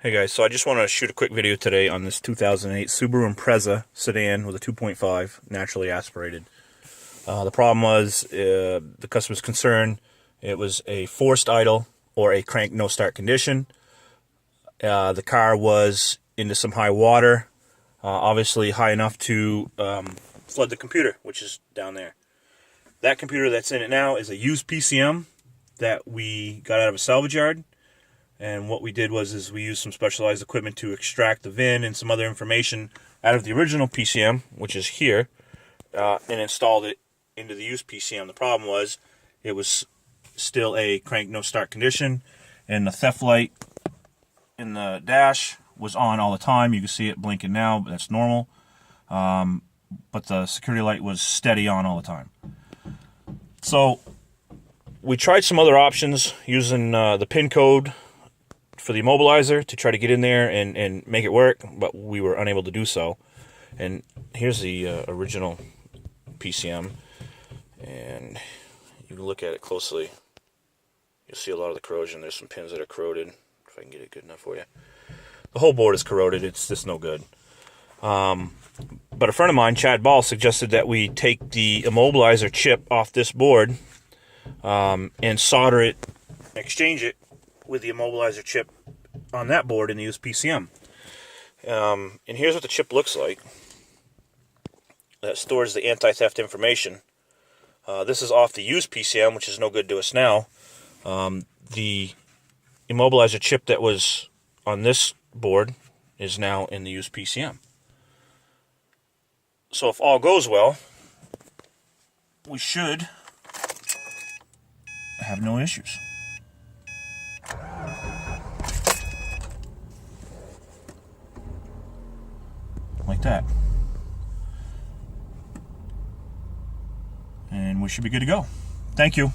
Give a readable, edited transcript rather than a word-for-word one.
Hey guys, so I just want to shoot a quick video today on this 2008 Subaru Impreza sedan with a 2.5 naturally aspirated. The problem was the customer's concern it was a forced idle or a crank no start condition. The car was into some high water, obviously high enough to flood the computer, which is down there. That computer that's in it now is a used PCM that we got out of a salvage yard. And what we did was we used some specialized equipment to extract the VIN and some other information out of the original PCM, which is here, and installed it into the used PCM. The problem was it was still a crank no start condition, and the theft light in the dash was on all the time. You can see it blinking now, but that's normal. But the security light was steady on all the time. So we tried some other options using the PIN code for the immobilizer to try to get in there and make it work, but we were unable to do so. And here's the original PCM, and you can look at it closely. You'll see a lot of the corrosion. There's some pins that are corroded, if I can get it good enough for you. The whole board is corroded. It's just no good. But a friend of mine, Chad Ball, suggested that we take the immobilizer chip off this board and solder it, exchange it with the immobilizer chip on that board in the used PCM. And here's what the chip looks like. That stores the anti-theft information. This is off the used PCM, which is no good to us now. The immobilizer chip that was on this board is now in the used PCM. So if all goes well, we should have no issues. Like that. And we should be good to go. Thank you.